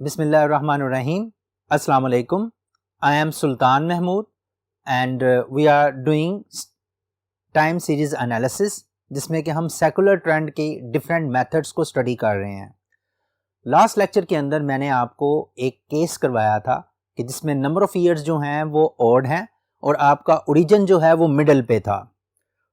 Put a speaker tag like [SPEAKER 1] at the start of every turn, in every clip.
[SPEAKER 1] Bismillahirrahmanirrahim. Assalamu alaikum. I am Sultan Mahmood and we are doing time series analysis जिसमें कि हम secular trend की different methods को study कर रहे हैं। लास्ट लेक्चर के अंदर मैंने आपको एक केस करवाया था कि जिसमें नंबर ऑफ ईयर्स जो हैं वो ऑड हैं और आपका ओरिजिन जो है वो मिडल पे था।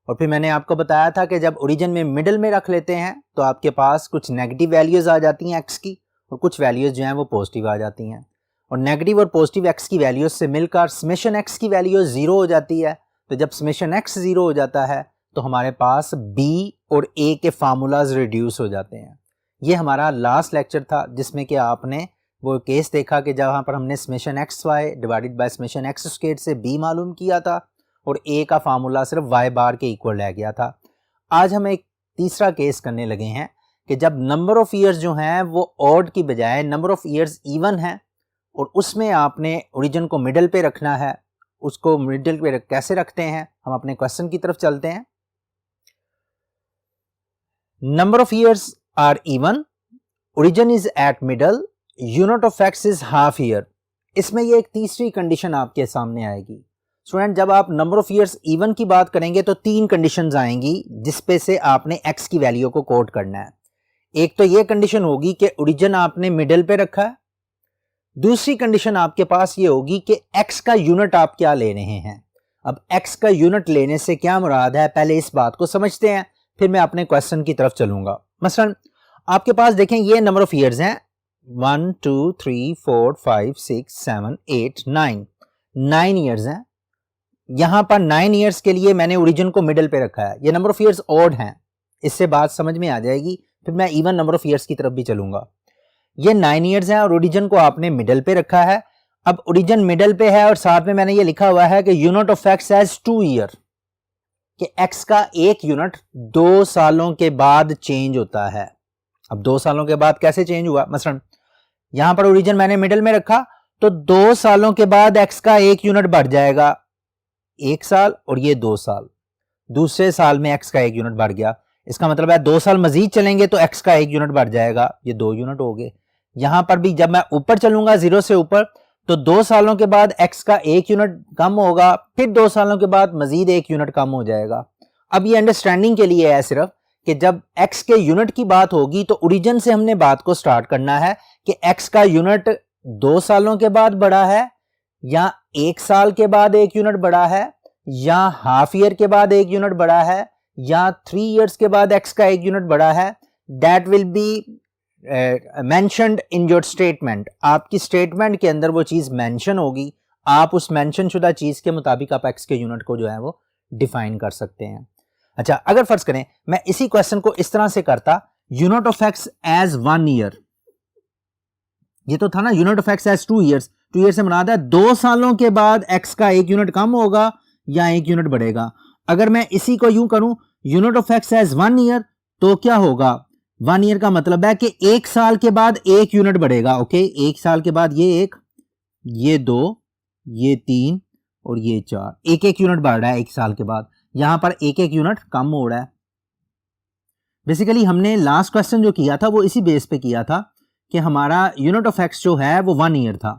[SPEAKER 1] और फिर मैंने आपको बताया था कि जब ओरिजिन में मिडल में रख लेते हैं तो आपके पास कुछ नेगेटिव वैल्यूज़ आ जाती हैं एक्स की और कुछ वैल्यूज़ जो हैं वो पॉजिटिव आ जाती हैं। और नेगेटिव और पॉजिटिव एक्स की वैल्यूज़ से मिलकर समेशन एक्स की वैल्यू ज़ीरो हो जाती है। तो जब समेशन एक्स ज़ीरो हो जाता है तो हमारे पास बी और ए के फार्मूलाज रिड्यूस हो जाते हैं। ये हमारा लास्ट लेक्चर था जिसमें कि आपने वो केस देखा कि जहाँ पर हमने summation x y divided by summation x square से बी मालूम किया था और ए का फार्मूला सिर्फ वाई बार के इक्वल रह गया था। आज हम एक तीसरा केस करने लगे हैं कि जब नंबर ऑफ़ ईयर्स जो हैं वो ऑड की बजाय नंबर ऑफ़ ईयर्स इवन हैं और उसमें आपने ओरिजिन को मिडल पे रखना है। उसको मिडल पे कैसे रखते हैं, हम अपने क्वेश्चन की तरफ चलते हैं। Number of years are even, origin is at middle, unit of x is half year. इसमें ये एक तीसरी कंडीशन आपके सामने आएगी। स्टूडेंट, जब आप नंबर ऑफ ईयर्स इवन की बात करेंगे तो तीन कंडीशंस आएंगी जिसपे से आपने एक्स की वैल्यू को कोट करना है। एक तो ये कंडीशन होगी कि ओरिजिन आपने मिडल पे रखा है। दूसरी कंडीशन आपके पास ये होगी कि एक्स का यूनिट आप क्या ले रहे हैं। अब एक्स का यूनिट लेने से क्या मुराद है, पहले इस बात को समझते हैं, फिर मैं अपने क्वेश्चन की तरफ चलूंगा। मसलन आपके पास देखें ये नंबर ऑफ ईयर्स हैं 1 2 3 4 5 6 7 8 9 ईयर्स हैं। यहां पर 9 ईयर्स के लिए मैंने ओरिजिन को मिडल पे रखा है। ये नंबर ऑफ ईयर्स ऑड हैं, इससे बात समझ में आ जाएगी। फिर मैं इवन नंबर ऑफ ईयर्स की तरफ भी चलूंगा। ये 9 ईयर्स हैं और ओरिजिन को आपने मिडल पे रखा है। अब ओरिजिन मिडल पे है और साथ में मैंने ये लिखा हुआ है कि unit of x as 2 year, कि एक्स का एक यूनिट 2 सालों के बाद चेंज होता है। अब 2 सालों के बाद कैसे चेंज हुआ, मसलन यहां पर ओरिजिन मैंने मिडल में रखा तो 2 सालों के बाद एक्स का एक यूनिट बढ़ जाएगा 1 साल और ये 2 साल। दूसरे साल में एक्स का एक यूनिट बढ़ गया, इसका मतलब है 2 साल मजीद चलेंगे तो एक्स का एक यूनिट बढ़ जाएगा, ये 2 यूनिट हो गए। यहां पर भी जब मैं ऊपर चलूंगा 0 से ऊपर तो 2 सालों के बाद एक्स का एक यूनिट कम होगा, फिर 2 सालों के बाद मजीद एक यूनिट कम हो जाएगा। अब ये अंडरस्टैंडिंग के लिए है सिर्फ कि जब एक्स के यूनिट की बात होगी तो ओरिजिन से हमने बात को स्टार्ट करना है कि एक्स का यूनिट 2 सालों के बाद बढ़ा है या 1 साल के बाद एक यूनिट बढ़ा है या हाफ ईयर के बाद एक यूनिट बढ़ा है या 3 ईयर्स के बाद एक्स का एक यूनिट बढ़ा है। That will be mentioned in your statement. आपकी स्टेटमेंट के अंदर वो चीज मेंशन होगी। आप उस मेंशन शुदा चीज के मुताबिक आप एक्स के यूनिट को जो है वो डिफाइन कर सकते हैं। अच्छा, अगर फर्ज करें मैं इसी क्वेश्चन को इस तरह से करता, unit of x as 1 year, ये तो था ना unit of x as 2 years. 2 year से मुराद है 2 सालों के बाद एक्स का एक यूनिट कम होगा या एक यूनिट बढ़ेगा। अगर मैं इसी को यूं करूं unit of x as 1 year तो क्या होगा, 1 ईयर का मतलब है कि 1 साल के बाद एक यूनिट बढ़ेगा। ओके, 1 साल के बाद ये 1, ये 2, ये 3 और ये 4, एक एक यूनिट बढ़ रहा है 1 साल के बाद। यहां पर एक एक यूनिट कम हो रहा है। बेसिकली हमने लास्ट क्वेश्चन जो किया था वो इसी बेस पे किया था कि हमारा यूनिट ऑफ एक्स जो है वो 1 ईयर था।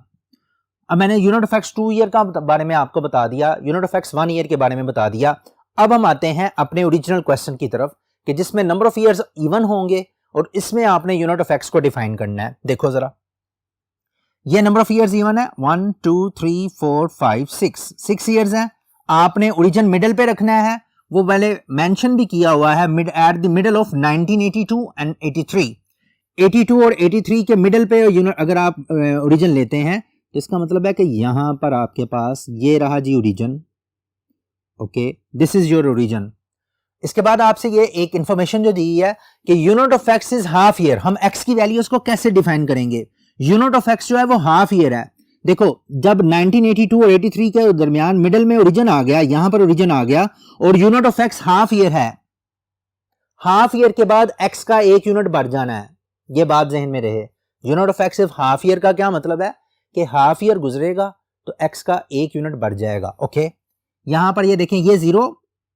[SPEAKER 1] अब मैंने यूनिट ऑफ एक्स 2 ईयर का बारे में आपको बता दिया, यूनिट ऑफ एक्स 1 ईयर के बारे में बता दिया। अब हम आते हैं अपने ओरिजिनल क्वेश्चन की तरफ कि जिसमें नंबर ऑफ ईयर्स इवन होंगे और इसमें आपने यूनिट ऑफ एक्स को डिफाइन करना है। देखो जरा, ये नंबर ऑफ ईयर्स इवन है 1 2 3 4 5 6 ईयर्स हैं। आपने ओरिजिन मिडल पे रखना है, वो पहले मेंशन भी किया हुआ है at the middle of 1982 and 83। 82 और 83 के मिडल पे यूनिट अगर आप ओरिजिन लेते हैं तो इसका मतलब है कि यहां पर आपके पास ये रहा जी origin. Okay, this is your origin. इसके बाद आपसे ये एक इंफॉर्मेशन जो दी है कि unit of x is half year. हम एक्स की वैल्यूज को कैसे डिफाइन करेंगे, यूनिट ऑफ एक्स जो है वो हाफ ईयर है। देखो, जब 1982 और 83 के दरमियान मिडल में ओरिजिन आ गया, यहां पर ओरिजिन आ गया और unit of x half year है, हाफ ईयर के बाद एक्स का एक यूनिट बढ़ जाना है। ये बात जहन में रहे, यूनिट ऑफ एक्स सिर्फ हाफ ईयर का क्या मतलब है कि हाफ ईयर गुजरेगा तो एक्स का एक यूनिट बढ़ जाएगा। ओके, यहां पर ये देखें, ये 0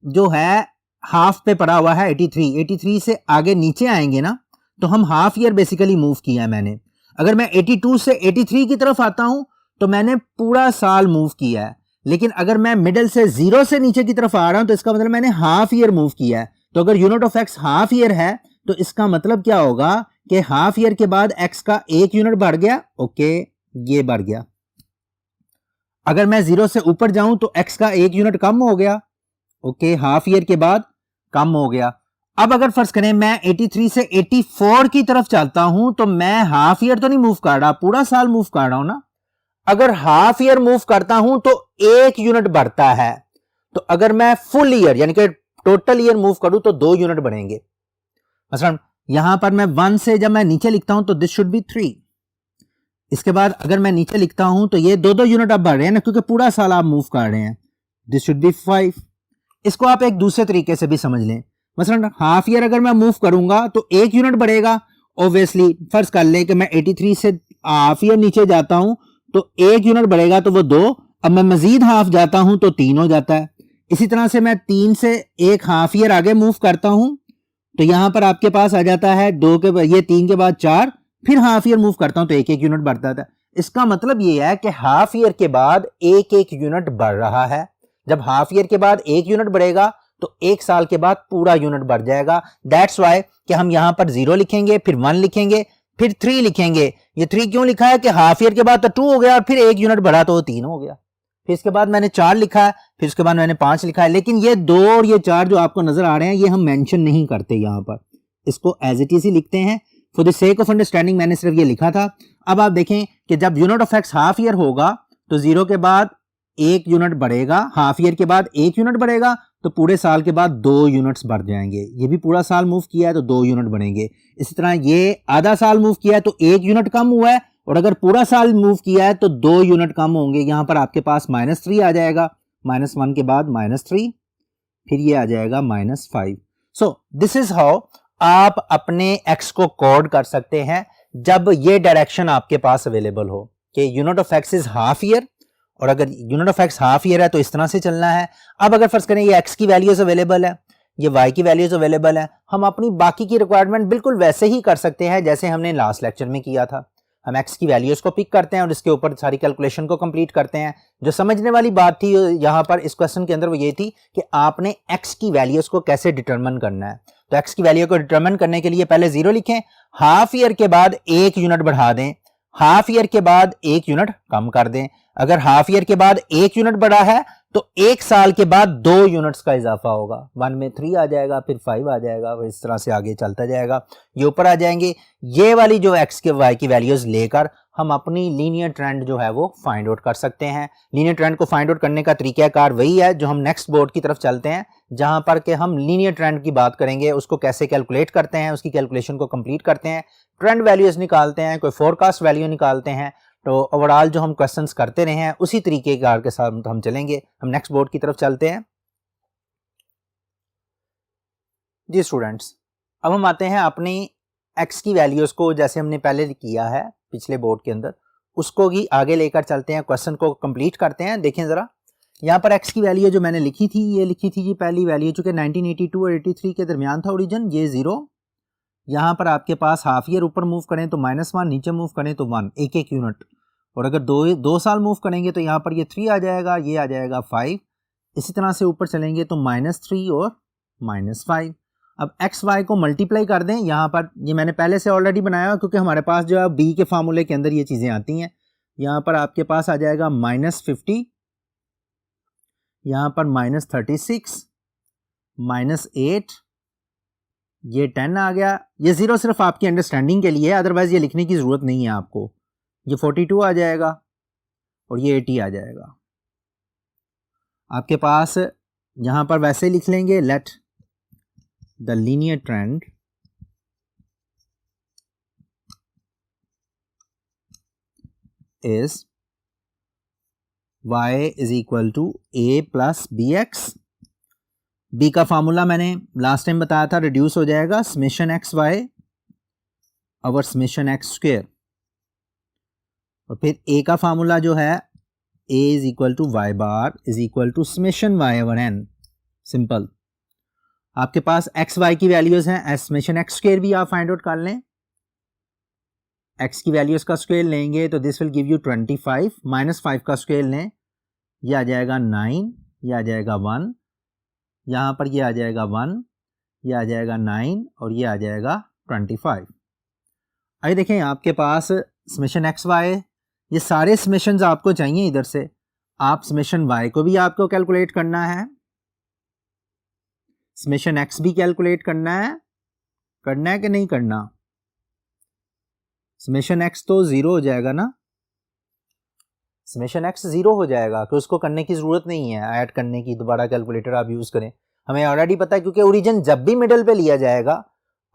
[SPEAKER 1] जो है हाफ पे पड़ा हुआ है 83 से आगे नीचे आएंगे ना तो हम हाफ ईयर बेसिकली मूव किया है मैंने। अगर मैं 82 से 83 की तरफ आता हूं तो मैंने पूरा साल मूव किया है, लेकिन अगर मैं मिडल से 0 से नीचे की तरफ आ रहा हूं तो इसका मतलब मैंने हाफ ईयर मूव किया है। तो अगर unit of x half year है तो इसका मतलब क्या होगा कि हाफ ईयर के बाद एक्स का 1 यूनिट बढ़ गया। ओके, ये बढ़ गया। अगर मैं 0 से ऊपर जाऊं तो एक्स का 1 यूनिट कम हो गया। ओके, हाफ ईयर के बाद कम हो गया। अब अगर फर्ज करें मैं 83 से 84 की तरफ चलता हूं तो मैं हाफ ईयर तो नहीं मूव कर रहा, पूरा साल मूव कर रहा हूं ना। अगर हाफ ईयर मूव करता हूं तो 1 यूनिट बढ़ता है। तो अगर मैं फुल ईयर यानी कि टोटल ईयर मूव करूं तो 2 यूनिट बढ़ेंगे। मतलब यहां पर मैं 1 से जब मैं नीचे लिखता हूं तो दिस शुड बी 3। इसके बाद अगर मैं नीचे लिखता हूं तो ये 2-2 यूनिट अब बढ़ रहे हैं ना, क्योंकि पूरा साल आप मूव कर रहे हैं। This should be 5। इसको आप एक दूसरे तरीके से भी समझ लें। मसलन हाफ ईयर अगर मैं मूव करूंगा तो 1 यूनिट बढ़ेगा। ऑब्वियसली फर्ज कर ले कि मैं 83 से हाफ ईयर नीचे जाता हूं तो 1 यूनिट बढ़ेगा तो वो 2। अब मैं मजीद हाफ जाता हूं तो 3 हो जाता है। इसी तरह से मैं 3 से 1 हाफ ईयर आगे मूव करता हूं तो यहां पर आपके पास आ जाता है 2 के ये 3 के बाद 4, फिर हाफ ईयर मूव करता हूं तो 1-1 यूनिट बढ़ता था। इसका मतलब ये है कि हाफ ईयर के बाद 1-1 यूनिट बढ़ रहा है। जब हाफ ईयर के बाद 1 यूनिट बढ़ेगा तो 1 साल के बाद पूरा यूनिट बढ़ जाएगा। दैट्स वाई कि हम यहां पर 0 लिखेंगे, फिर 1 लिखेंगे, फिर 3 लिखेंगे। ये 3 क्यों लिखा है कि हाफ ईयर के बाद तो 2 हो गया और फिर 1 यूनिट बढ़ा तो 3 हो गया। फिर इसके बाद मैंने 4 लिखा है, फिर उसके बाद मैंने 5 लिखा है। लेकिन ये 2 और ये 4 जो आपको नजर आ रहे हैं ये हम मेंशन नहीं करते यहां पर, इसको एज इट इज ही लिखते हैं। For the sake of understanding मैंने सिर्फ ये लिखा था। अब आप देखें कि जब unit of x half year होगा तो 0 के बाद 1 यूनिट बढ़ेगा, हाफ ईयर के बाद 1 यूनिट बढ़ेगा तो पूरे साल के बाद 2 यूनिट्स बढ़ जाएंगे। ये भी पूरा साल मूव किया है तो 2 यूनिट बढ़ेंगे। इसी तरह ये आधा साल मूव किया है तो 1 यूनिट कम हुआ है, और अगर पूरा साल मूव किया है तो 2 यूनिट कम होंगे। यहां पर आपके पास -3 आ जाएगा, -1 के बाद -3, फिर ये आ जाएगा -5। सो दिस इज हाउ आप अपने एक्स को कोड कर सकते हैं जब ये डायरेक्शन आपके पास अवेलेबल हो कि unit of x is half year, और अगर unit of x half year है तो इस तरह से चलना है। अब अगर फर्ज करें ये एक्स की वैल्यूज अवेलेबल है, ये वाई की वैल्यूज अवेलेबल है, हम अपनी बाकी की रिक्वायरमेंट बिल्कुल वैसे ही कर सकते हैं जैसे हमने लास्ट लेक्चर में किया था। हम एक्स की वैल्यूज को पिक करते हैं और इसके ऊपर सारी कैलकुलेशन को कंप्लीट करते हैं। जो समझने वाली बात थी यहां पर इस क्वेश्चन के अंदर वो ये थी कि आपने एक्स की वैल्यूज को कैसे डिटरमिन करना है। तो एक्स की वैल्यू को डिटरमिन करने के लिए पहले 0 लिखें, हाफ ईयर के बाद 1 यूनिट बढ़ा दें, हाफ ईयर के बाद 1 यूनिट कम कर दें। अगर हाफ ईयर के बाद 1 यूनिट बढ़ा है तो 1 साल के बाद 2 यूनिट्स का इजाफा होगा। 1 में 3 आ जाएगा, फिर 5 आ जाएगा, इस तरह से आगे चलता जाएगा। ये ऊपर आ जाएंगे। ये वाली जो एक्स के वाई की वैल्यूज लेकर हम अपनी लीनियर ट्रेंड जो है वो फाइंड आउट कर सकते हैं। लीनियर ट्रेंड को फाइंड आउट करने का तरीकाकार वही है जो हम नेक्स्ट बोर्ड की तरफ चलते हैं, जहां पर के हम लीनियर ट्रेंड की बात करेंगे, उसको कैसे कैलकुलेट करते हैं, उसकी कैलकुलेशन को कंप्लीट करते हैं, ट्रेंड वैल्यूज निकालते हैं, कोई फोरकास्ट वैल्यू निकालते हैं। तो ओवरऑल जो हम क्वेश्चंस करते रहे हैं उसी तरीके कार के साथ हम चलेंगे। हम नेक्स्ट बोर्ड की तरफ चलते हैं जी स्टूडेंट्स। अब हम आते हैं अपनी एक्स की वैल्यूज को, जैसे हमने पहले किया है पिछले बोर्ड के अंदर, उसको ही आगे लेकर चलते हैं, क्वेश्चन को कंप्लीट करते हैं। देखें जरा, यहाँ पर एक्स की वैल्यू जो मैंने लिखी थी, ये लिखी थी जी पहली वैल्यू, चूंकि 1982 और 83 के दरमियान था ओरिजिन, ये 0। यहाँ पर आपके पास हाफ ईयर ऊपर मूव करें तो -1, नीचे मूव करें तो 1, 1-1 यूनिट। और अगर 2 साल मूव करेंगे तो यहाँ पर ये 3 आ जाएगा, ये आ जाएगा 5। इसी तरह से ऊपर चलेंगे तो -3 और -5। अब एक्स वाई को मल्टीप्लाई कर दें। यहाँ पर ये मैंने पहले से ऑलरेडी बनाया क्योंकि हमारे पास जो है बी के फार्मूले के अंदर ये चीज़ें आती हैं। यहाँ पर आपके पास आ जाएगा -50, यहाँ पर -36, -8, ये 10 आ गया। ये 0 सिर्फ आपकी अंडरस्टैंडिंग के लिए है, अदरवाइज ये लिखने की ज़रूरत नहीं है आपको। ये 42 आ जाएगा और ये 80 आ जाएगा। आपके पास यहाँ पर वैसे लिख लेंगे, let the linear trend is y is equal to a plus b x. B का फार्मूला मैंने लास्ट टाइम बताया था, रिड्यूस हो जाएगा summation x y over summation x square. और फिर a का फार्मूला जो है a is equal to y bar is equal to summation y over n। Simple. आपके पास एक्स वाई की वैल्यूज हैं, समेशन एक्स स्क्वायर भी आप फाइंड आउट कर लें। x की वैल्यू इसका स्क्वायर लेंगे तो this will give you 25, minus 5 का स्क्वायर लें, ये आ जाएगा 9, ये आ जाएगा 1, यहाँ पर ये आ जाएगा 1, ये आ जाएगा 9 और ये आ जाएगा 25। आइए देखें आपके पास समेशन एक्स वाई, ये सारे समेशंस आपको चाहिए इधर से, आप समेशन वाई को भी आपको कैलकुलेट करना है, समेशन एक्स भी कैलकुलेट करना है कि नहीं करना। समेशन एक्स तो 0 हो जाएगा ना, समेशन एक्स 0 हो जाएगा कि उसको करने की जरूरत नहीं है, ऐड करने की, दोबारा कैलकुलेटर आप यूज करें, हमें ऑलरेडी पता है क्योंकि ओरिजिन जब भी मिडल पे लिया जाएगा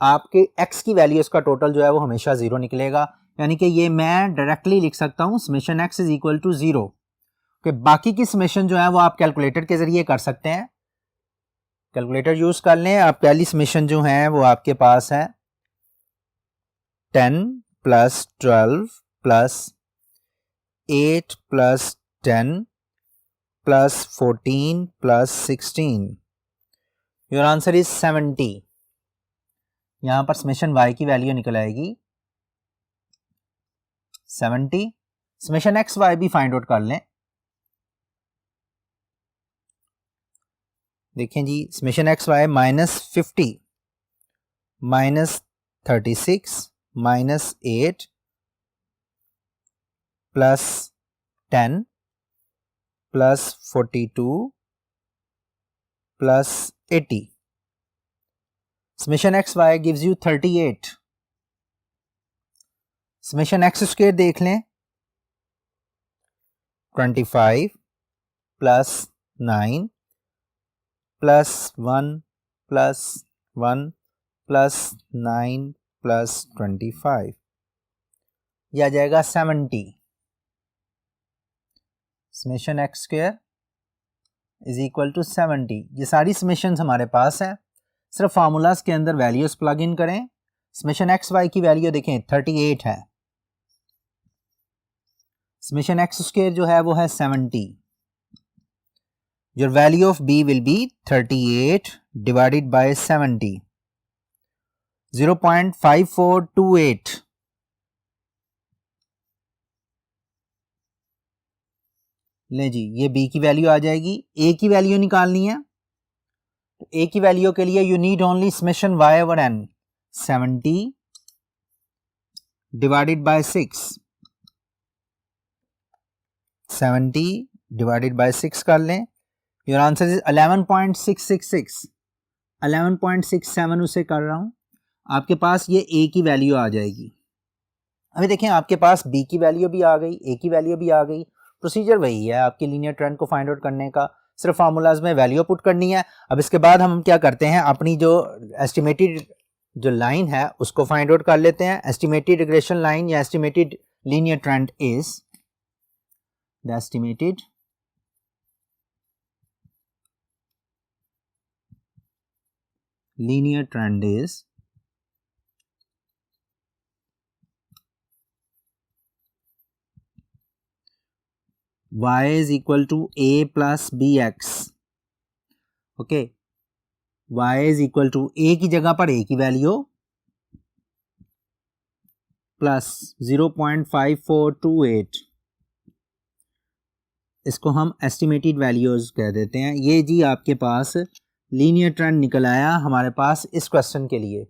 [SPEAKER 1] आपके x की वैल्यू इसका टोटल जो है वो हमेशा 0 निकलेगा, यानी कि ये मैं डायरेक्टली लिख सकता हूं summation x is equal to 0। कि बाकी की समेशन जो है वो आप कैलकुलेटर के जरिए कर सकते हैं, कैलकुलेटर यूज कर लें। आप पहली समेशन जो है वो आपके पास है 10 plus 12 plus 8 plus 10 plus 14 plus 16, your answer is 70। यहां पर समेशन y की वैल्यू निकल आएगी 70। समेशन एक्स वाई भी फाइंड आउट कर लें, देखें जी, summation x y -50 -36 -8 plus 10 plus 42 plus 80, summation x y gives you 38। Summation x square देख लें, 25 plus 9 plus 1 plus 1 plus 9 plus 25, यह आ जाएगा 70। Summation x square is equal to 70। ये सारी समेशंस हमारे पास है, सिर्फ फार्मूलाज के अंदर वैल्यूज प्लग इन करें। समेशन एक्स वाई की वैल्यू देखें 38 है, समेशन एक्स स्क्वायर जो है वो है 70। Your value of b will be 38 divided by 70, 0.5428। ले जी, ये बी की वैल्यू आ जाएगी। ए की वैल्यू निकालनी है, तो ए की वैल्यू के लिए you need only summation y over n, 70 divided by 6, 70 divided by 6 कर लें, योर आंसर इज 11.666, 11.67 उसे कर रहा हूं, आपके पास ये ए की वैल्यू आ जाएगी। अभी देखें आपके पास बी की वैल्यू भी आ गई, ए की वैल्यू भी आ गई, प्रोसीजर वही है आपकी लीनियर ट्रेंड को फाइंड आउट करने का, सिर्फ फार्मूलाज में वैल्यू पुट करनी है। अब इसके बाद हम क्या करते हैं, अपनी जो एस्टिमेटेड जो लाइन है उसको फाइंड आउट कर लेते हैं। एस्टिमेटेड रिग्रेशन लाइन या estimated linear trend is the estimated linear trend is y is equal to a plus bx। Okay, y is equal to a की जगह पर a की वैल्यू प्लस 0.5428, इसको हम एस्टिमेटेड वैल्यूज कह देते हैं। ये जी आपके पास लीनियर ट्रेंड निकल आया हमारे पास इस क्वेश्चन के लिए।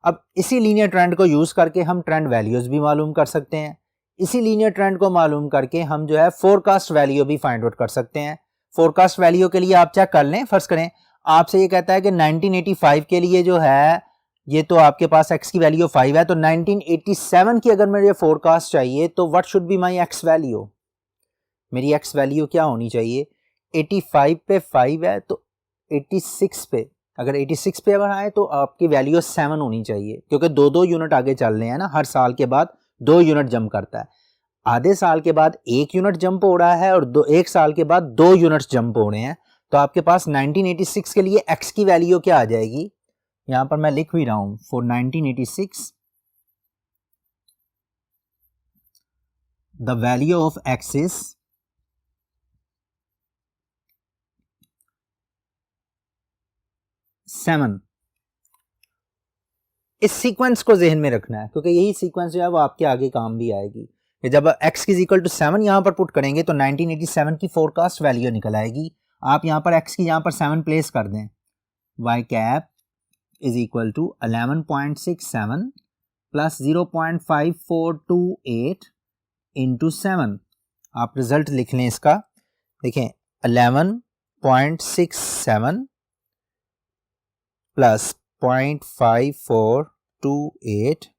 [SPEAKER 1] अब इसी लीनियर ट्रेंड को यूज करके हम ट्रेंड वैल्यूज भी मालूम कर सकते हैं, इसी लीनियर ट्रेंड को मालूम करके हम जो है फोरकास्ट वैल्यू भी फाइंड आउट कर सकते हैं। फोरकास्ट वैल्यू के लिए आप चेक कर लें, फर्ज करें आपसे ये कहता है कि 1985 के लिए जो है ये तो आपके पास x की वैल्यू 5 है, तो 1987 की अगर मुझे फोरकास्ट चाहिए तो what should be my x value, मेरी x वैल्यू क्या होनी चाहिए, 85 पे 5 है तो 86 पे, अगर 86 पे अगर आए तो आपकी वैल्यू 7 होनी चाहिए, क्योंकि दो दो यूनिट आगे चल रहे हैं ना, हर साल के बाद 2 यूनिट जंप करता है, आधे साल के बाद 1 यूनिट जंप हो रहा है और 1 साल के बाद 2 यूनिट्स जंप हो रहे हैं। तो आपके पास 1986 के लिए x की वैल्यू क्या आ जाएगी, यहां पर मैं लिख भी रहा हूं, for 1986 the value of x is 7। इस सीक्वेंस को जहन में रखना है, क्योंकि यही सीक्वेंस जो है वो आपके आगे काम भी आएगी कि जब x इज इक्वल टू 7 यहाँ पर पुट करेंगे तो 1987 की फोरकास्ट वैल्यू निकल आएगी। आप यहाँ पर x की यहाँ पर 7 प्लेस कर दें, y cap is equal to 11.67 plus 0.5428 into 7। आप रिजल्ट लिख लें इसका, देखें 11.67 प्लस 0.5428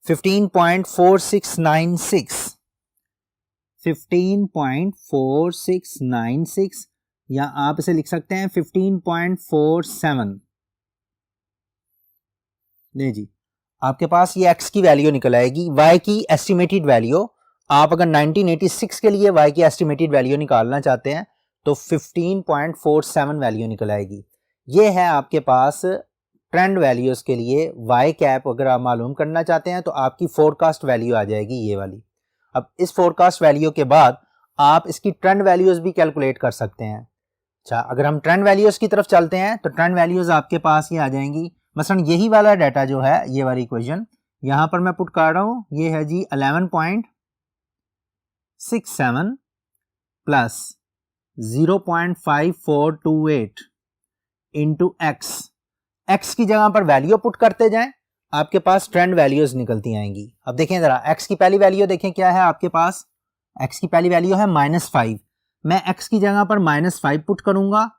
[SPEAKER 1] 15.4696 या आप इसे लिख सकते हैं 15.47। नहीं जी, आपके पास ये x की वैल्यू निकल आएगी। y की एस्टिमेटेड वैल्यू, आप अगर 1986 के लिए y की एस्टिमेटेड वैल्यू निकालना चाहते हैं तो 15.47 वैल्यू निकल आएगी। ये है आपके पास ट्रेंड वैल्यूज के लिए y कैप। अगर आप मालूम करना चाहते हैं तो आपकी फोरकास्ट वैल्यू आ जाएगी ये वाली। अब इस फोरकास्ट वैल्यू के बाद आप इसकी ट्रेंड वैल्यूज भी कैलकुलेट कर सकते हैं। अच्छा, अगर हम ट्रेंड वैल्यूज की तरफ चलते हैं तो ट्रेंड वैल्यूज आपके पास ये आ जाएंगी। मसलन यही वाला डाटा जो है, ये वाली इक्वेशन यहां पर मैं पुट कर रहा हूं, ये है जी 11.67 प्लस 0.5428 इंटू x की जगह पर वैल्यू पुट करते जाएं, आपके पास ट्रेंड वैल्यूज निकलती आएंगी। अब देखें जरा, x की पहली वैल्यू देखें क्या है आपके पास, x की पहली वैल्यू है -5। मैं x की जगह पर -5 पुट करूंगा,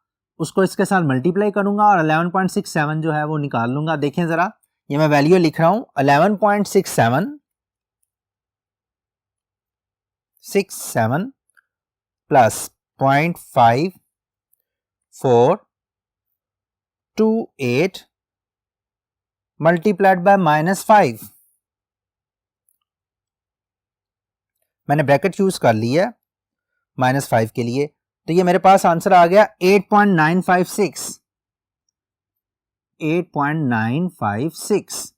[SPEAKER 1] उसको इसके साथ मल्टीप्लाई करूंगा और 11.67 जो है वो निकाल लूंगा। देखें जरा, ये मैं वैल्यू लिख रहा हूं 11.67 प्लस 0.5428 मल्टीप्लाइड बाय -5। मैंने ब्रैकेट यूज कर ली है -5 के लिए, तो ये मेरे पास आंसर आ गया 8.956।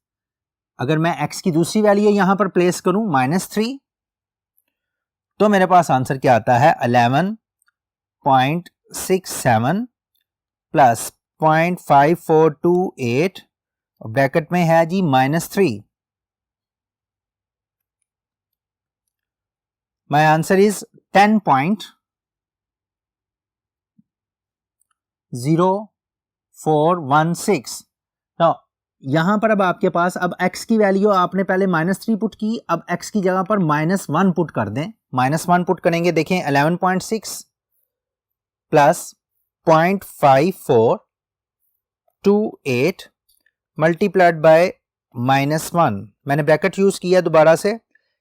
[SPEAKER 1] अगर मैं x की दूसरी वैल्यू यहां पर प्लेस करूं -3, तो मेरे पास आंसर क्या आता है 11.67 प्लस 0.5428 ब्रैकेट में है जी -3। My answer is 10.0416। तो यहां पर अब आपके पास, अब x की वैल्यू आपने पहले -3 पुट की, अब x की जगह पर -1 पुट कर दें। -1 पुट करेंगे, देखें 11.6 प्लस 0.5428 मल्टीप्लाइड बाय -1। मैंने ब्रैकेट यूज किया दोबारा से,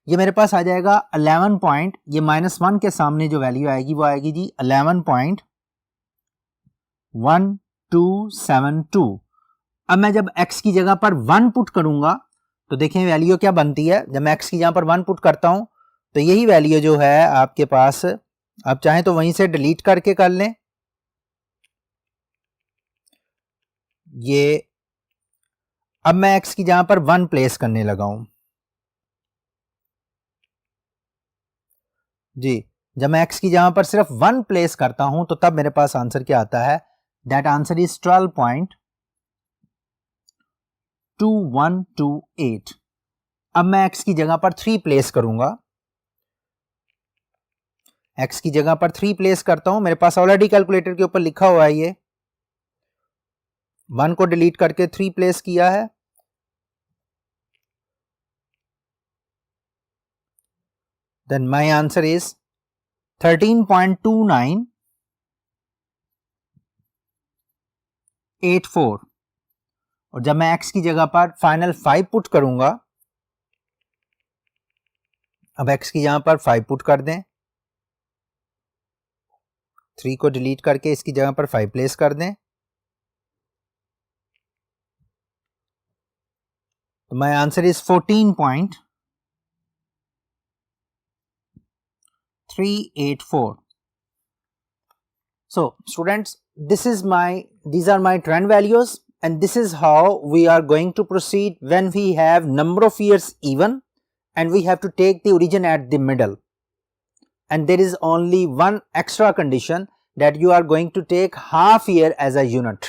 [SPEAKER 1] ये मेरे पास आ जाएगा 11 ये -1 के सामने जो वैल्यू आएगी वो आएगी जी 11.1272। अब मैं जब x की जगह पर 1 पुट करूंगा तो देखें वैल्यू क्या बनती है। जब मैं x की जगह पर 1 पुट करता हूं तो यही वैल्यू जो है आपके पास, आप चाहें तो वहीं से डिलीट करके कर लें। ये अब मैं x की जगह पर 1 प्लेस करने लगा हूं जी। जब मैं x की जगह पर सिर्फ 1 प्लेस करता हूं तो तब मेरे पास आंसर क्या आता है, दैट आंसर इज 12.2128। अब मैं x की जगह पर 3 प्लेस करूंगा, x की जगह पर 3 प्लेस करता हूं, मेरे पास ऑलरेडी कैलकुलेटर के ऊपर लिखा हुआ है, ये 1 को डिलीट करके 3 प्लेस किया है। Then my answer is 13.2984। और जब मैं x की जगह पर फाइनल 5 पुट करूंगा, अब x की जगह पर 5 पुट कर दें, 3 को डिलीट करके इसकी जगह पर 5 प्लेस कर दें, तो my answer is 14.384। So students, these are my trend values, and this is how we are going to proceed when we have number of years even and we have to take the origin at the middle. And there is only one extra condition, that you are going to take half year as a unit,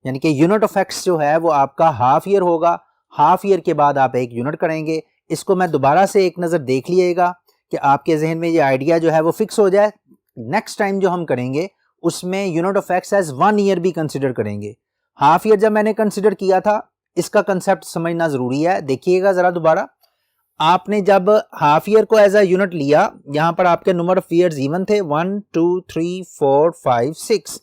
[SPEAKER 1] यानी कि unit of x जो है वो आपका half year होगा। Half year के बाद आप एक यूनिट करेंगे। इसको मैं दोबारा से एक नज़र देख लीजिएगा कि आपके जहन में ये आइडिया जो है वो फिक्स हो जाए। नेक्स्ट टाइम जो हम करेंगे उसमें unit of x as 1 year भी कंसिडर करेंगे। हाफ ईयर जब मैंने कंसिडर किया था, इसका कंसेप्ट समझना ज़रूरी है। देखिएगा ज़रा दोबारा, आपने जब हाफ ईयर को एज अ यूनिट लिया, यहाँ पर आपके नंबर ऑफ ईयर्स इवन थे 1 2 3 4 5 6।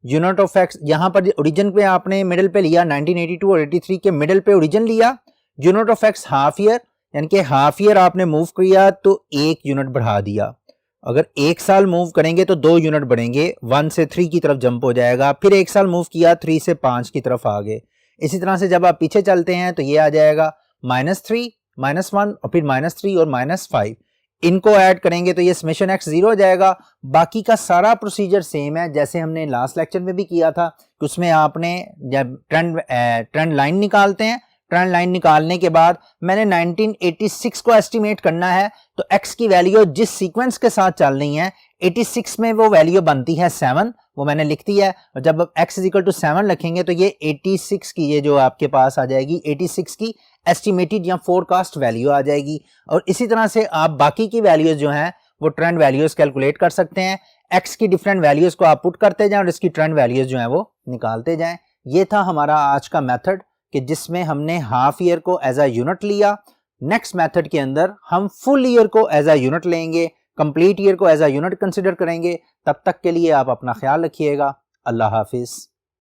[SPEAKER 1] यूनिट ऑफ एक्स यहाँ पर ओरिजिन पे आपने मिडिल पे लिया 1982 और 83 के मिडिल पे ओरिजिन लिया। Unit of x half year, यानी कि हाफ ईयर आपने मूव किया तो 1 यूनिट बढ़ा दिया। अगर 1 साल मूव करेंगे तो 2 यूनिट बढ़ेंगे, 1 से 3 की तरफ जंप हो जाएगा। फिर 1 साल मूव किया, 3 से 5 की तरफ आ गए। इसी तरह से जब आप पीछे चलते हैं तो ये आ जाएगा -3 -1 और फिर -3 और -5। इनको ऐड करेंगे तो ये समेशन एक्स 0 हो जाएगा। बाकी का सारा प्रोसीजर सेम है जैसे हमने लास्ट लेक्चर में भी किया था कि उसमें आपने जब ट्रेंड लाइन निकालते हैं, ट्रेंड लाइन निकालने के बाद मैंने 1986 को एस्टिमेट करना है, तो x की वैल्यू जिस सीक्वेंस के साथ चल रही है 86 में वो वैल्यू बनती है 7, वो मैंने लिख दी है। और जब x = 7 लिखेंगे तो ये 86 की ये जो आपके पास आ जाएगी 86 की एस्टिमेटेड या फोरकास्ट वैल्यू आ जाएगी। और इसी तरह से आप बाकी की वैल्यूज जो हैं वो ट्रेंड वैल्यूज कैलकुलेट कर सकते हैं। x की डिफरेंट वैल्यूज को आप पुट करते जाएं और इसकी ट्रेंड वैल्यूज जो हैं वो निकालते जाएं। ये था हमारा आज का मेथड कि जिसमें हमने हाफ ईयर को एज अ यूनिट लिया। नेक्स्ट मेथड के अंदर हम फुल ईयर को एज अ यूनिट लेंगे, कंप्लीट ईयर को एज अ यूनिट कंसिडर करेंगे। तब तक के लिए आप अपना ख्याल रखिएगा। अल्लाह हाफिज।